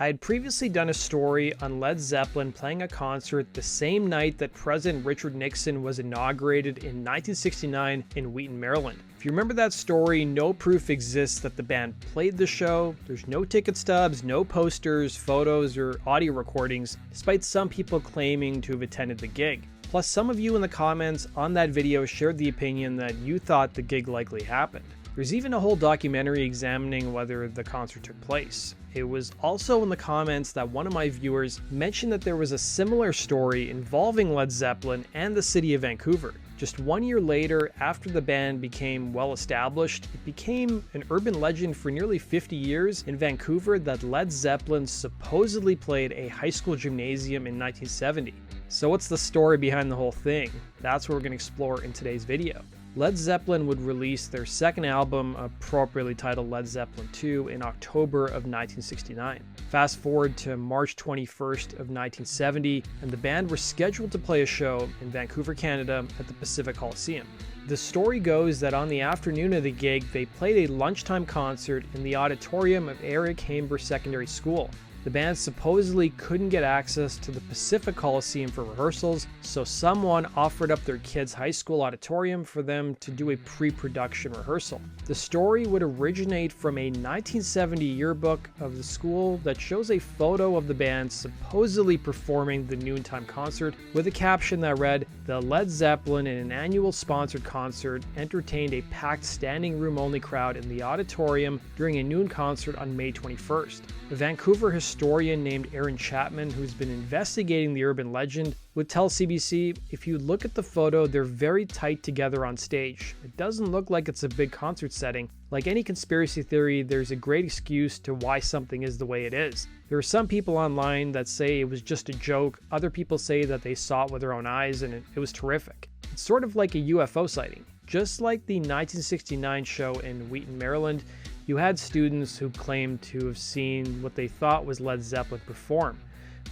I had previously done a story on Led Zeppelin playing a concert the same night that President Richard Nixon was inaugurated in 1969 in Wheaton, Maryland. If you remember that story, no proof exists that the band played the show. There's no ticket stubs, no posters, photos, or audio recordings, despite some people claiming to have attended the gig. Plus, some of you in the comments on that video shared the opinion that you thought the gig likely happened. There's even a whole documentary examining whether the concert took place. It was also in the comments that one of my viewers mentioned that there was a similar story involving Led Zeppelin and the city of Vancouver. Just 1 year later, after the band became well established, it became an urban legend for nearly 50 years in Vancouver that Led Zeppelin supposedly played a high school gymnasium in 1970. So what's the story behind the whole thing? That's what we're going to explore in today's video. Led Zeppelin would release their second album, appropriately titled Led Zeppelin II, in October of 1969. Fast forward to March 21st of 1970, and the band were scheduled to play a show in Vancouver, Canada at the Pacific Coliseum. The story goes that on the afternoon of the gig, they played a lunchtime concert in the auditorium of Eric Hamer Secondary School. The band supposedly couldn't get access to the Pacific Coliseum for rehearsals, so someone offered up their kids' high school auditorium for them to do a pre-production rehearsal. The story would originate from a 1970 yearbook of the school that shows a photo of the band supposedly performing the noontime concert with a caption that read, "The Led Zeppelin in an annual sponsored concert entertained a packed standing room only crowd in the auditorium during a noon concert on May 21st. A Vancouver historian named Aaron Chapman, who's been investigating the urban legend, would tell CBC, if you look at the photo, they're very tight together on stage. It doesn't look like it's a big concert setting. Like any conspiracy theory, there's a great excuse to why something is the way it is. There are some people online that say it was just a joke. Other people say that they saw it with their own eyes and it was terrific. It's sort of like a UFO sighting. Just like the 1969 show in Wheaton, Maryland, you had students who claimed to have seen what they thought was Led Zeppelin perform.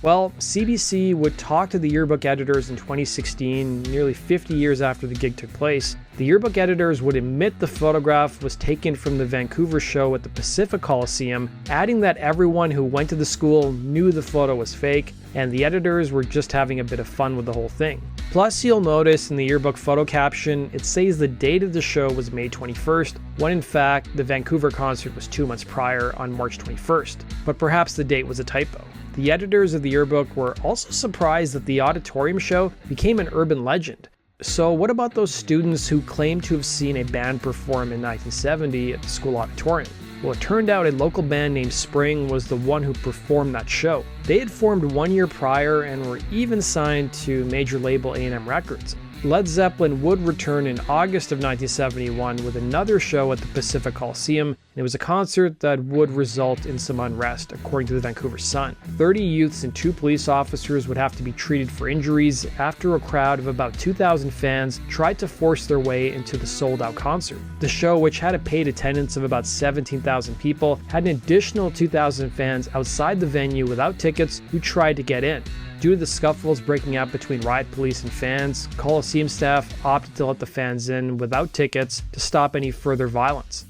Well, CBC would talk to the yearbook editors in 2016, nearly 50 years after the gig took place. The yearbook editors would admit the photograph was taken from the Vancouver show at the Pacific Coliseum, adding that everyone who went to the school knew the photo was fake, and the editors were just having a bit of fun with the whole thing. Plus, you'll notice in the yearbook photo caption, it says the date of the show was May 21st, when in fact the Vancouver concert was 2 months prior on March 21st. But perhaps the date was a typo. The editors of the yearbook were also surprised that the auditorium show became an urban legend. So what about those students who claimed to have seen a band perform in 1970 at the school auditorium? Well, it turned out a local band named Spring was the one who performed that show. They had formed 1 year prior and were even signed to major label A&M Records. Led Zeppelin would return in August of 1971 with another show at the Pacific Coliseum, and it was a concert that would result in some unrest, according to the Vancouver Sun. 30 youths and 2 police officers would have to be treated for injuries after a crowd of about 2,000 fans tried to force their way into the sold-out concert. The show, which had a paid attendance of about 17,000 people, had an additional 2,000 fans outside the venue without tickets who tried to get in. Due to the scuffles breaking out between riot police and fans, Coliseum staff opted to let the fans in without tickets to stop any further violence.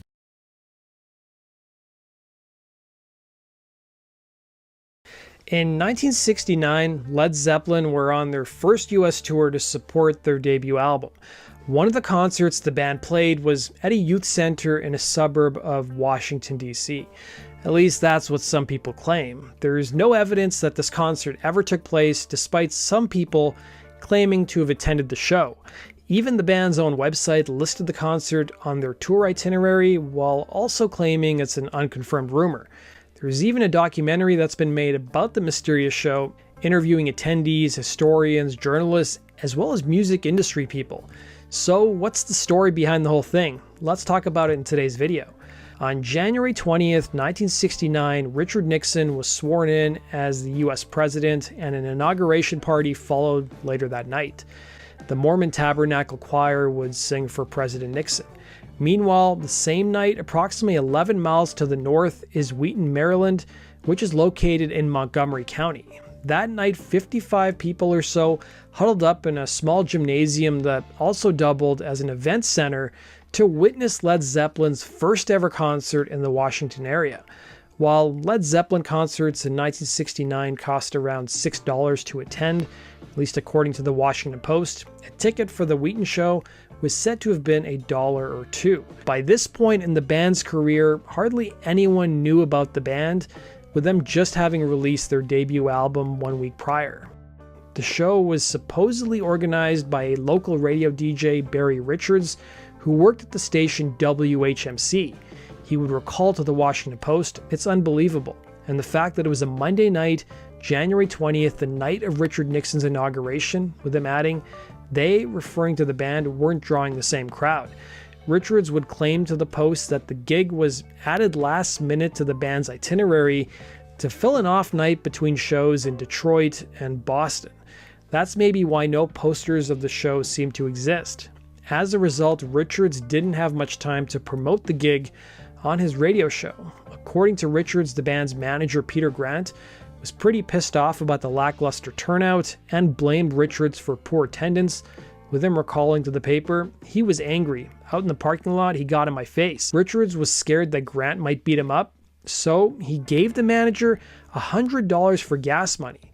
In 1969, Led Zeppelin were on their first US tour to support their debut album. One of the concerts the band played was at a youth center in a suburb of Washington, D.C. At least that's what some people claim. There is no evidence that this concert ever took place, despite some people claiming to have attended the show. Even the band's own website listed the concert on their tour itinerary, while also claiming it's an unconfirmed rumor. There's even a documentary that's been made about the mysterious show, interviewing attendees, historians, journalists, as well as music industry people. So what's the story behind the whole thing? Let's talk about it in today's video. On January 20th, 1969, Richard Nixon was sworn in as the US president, and an inauguration party followed later that night. The Mormon Tabernacle Choir would sing for President Nixon. Meanwhile, the same night, approximately 11 miles to the north, is Wheaton, Maryland, which is located in Montgomery County. That night, 55 people or so huddled up in a small gymnasium that also doubled as an event center to witness Led Zeppelin's first ever concert in the Washington area. While Led Zeppelin concerts in 1969 cost around $6 to attend, at least according to the Washington Post, a ticket for the Wheaton show was said to have been $1 or $2. By this point in the band's career, hardly anyone knew about the band, with them just having released their debut album 1 week prior. The show was supposedly organized by a local radio DJ, Barry Richards, who worked at the station WHMC. He would recall to the Washington Post, "It's unbelievable." And the fact that it was a Monday night, January 20th, the night of Richard Nixon's inauguration, with him adding, they, referring to the band, weren't drawing the same crowd. Richards would claim to the Post that the gig was added last minute to the band's itinerary to fill an off night between shows in Detroit and Boston. That's maybe why no posters of the show seem to exist. As a result, Richards didn't have much time to promote the gig on his radio show. According to Richards, the band's manager, Peter Grant, was pretty pissed off about the lackluster turnout and blamed Richards for poor attendance, with him recalling to the paper, "He was angry. Out in the parking lot, he got in my face." Richards was scared that Grant might beat him up, so he gave the manager $100 for gas money.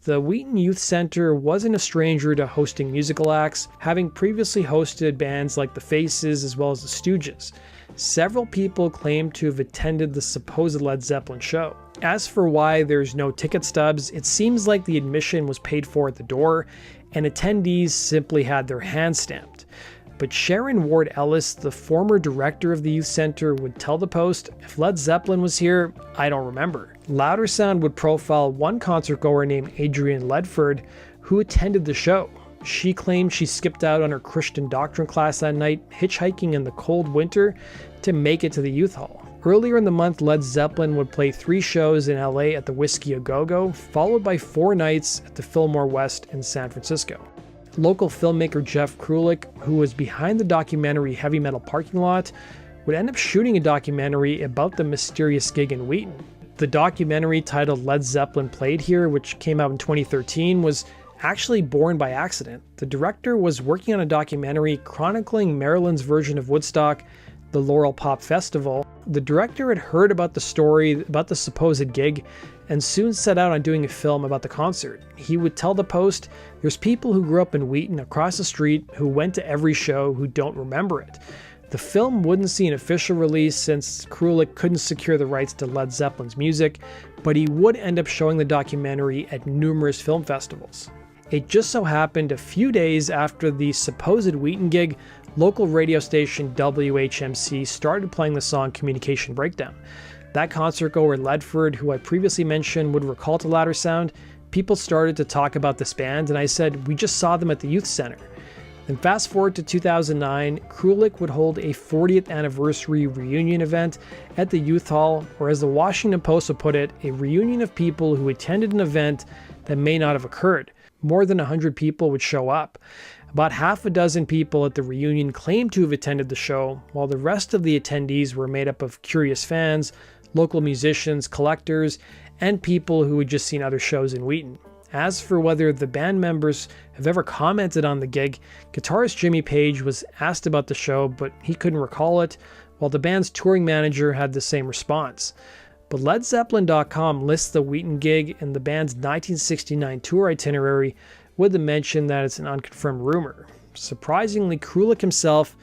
The Wheaton Youth Center wasn't a stranger to hosting musical acts, having previously hosted bands like the Faces as well as the Stooges. Several people claim to have attended the supposed Led Zeppelin show. As for why there's no ticket stubs, it seems like the admission was paid for at the door, and attendees simply had their hand stamped. But Sharon Ward Ellis, the former director of the youth center, would tell the Post, "If Led Zeppelin was here, I don't remember." Louder Sound would profile one concertgoer named Adrienne Ledford, who attended the show. She claimed she skipped out on her Christian doctrine class that night, hitchhiking in the cold winter to make it to the youth hall. Earlier in the month, Led Zeppelin would play 3 shows in LA at the Whiskey A Go-Go, followed by 4 nights at the Fillmore West in San Francisco. Local filmmaker Jeff Krulik, who was behind the documentary Heavy Metal Parking Lot, would end up shooting a documentary about the mysterious gig in Wheaton. The documentary, titled Led Zeppelin Played Here, which came out in 2013, was actually born by accident. The director was working on a documentary chronicling Maryland's version of Woodstock, the Laurel Pop Festival. The director had heard about the story about the supposed gig and soon set out on doing a film about the concert. He would tell the Post, "There's people who grew up in Wheaton across the street who went to every show who don't remember it." The film wouldn't see an official release since Krulik couldn't secure the rights to Led Zeppelin's music, but he would end up showing the documentary at numerous film festivals. It just so happened a few days after the supposed Wheaton gig, local radio station WHMC started playing the song Communication Breakdown. That concertgoer Ledford, who I previously mentioned, would recall to Louder Sound, "People started to talk about this band, and I said, we just saw them at the youth center." Then fast forward to 2009, Krulik would hold a 40th anniversary reunion event at the Youth Hall, or as the Washington Post would put it, a reunion of people who attended an event that may not have occurred. More than 100 people would show up. About half a dozen people at the reunion claimed to have attended the show, while the rest of the attendees were made up of curious fans, local musicians, collectors, and people who had just seen other shows in Wheaton. As for whether the band members have ever commented on the gig, guitarist Jimmy Page was asked about the show, but he couldn't recall it, while the band's touring manager had the same response. But LedZeppelin.com lists the Wheaton gig in the band's 1969 tour itinerary with the mention that it's an unconfirmed rumor. Surprisingly, Krulik himself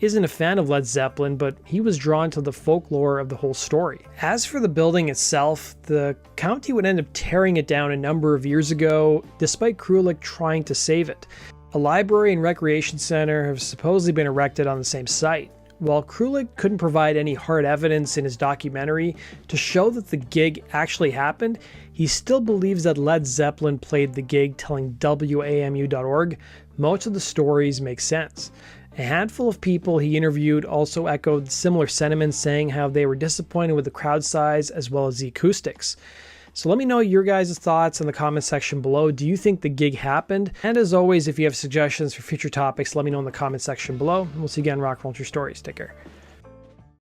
isn't a fan of Led Zeppelin, but he was drawn to the folklore of the whole story. As for the building itself, the county would end up tearing it down a number of years ago, despite Krulik trying to save it. A library and recreation center have supposedly been erected on the same site. While Krulik couldn't provide any hard evidence in his documentary to show that the gig actually happened, he still believes that Led Zeppelin played the gig, telling WAMU.org most of the stories make sense. A handful of people he interviewed also echoed similar sentiments, saying how they were disappointed with the crowd size as well as the acoustics. So let me know your guys' thoughts in the comment section below. Do you think the gig happened? And as always, if you have suggestions for future topics, let me know in the comment section below. And we'll see you again, Rock and Roll True Stories. Take care.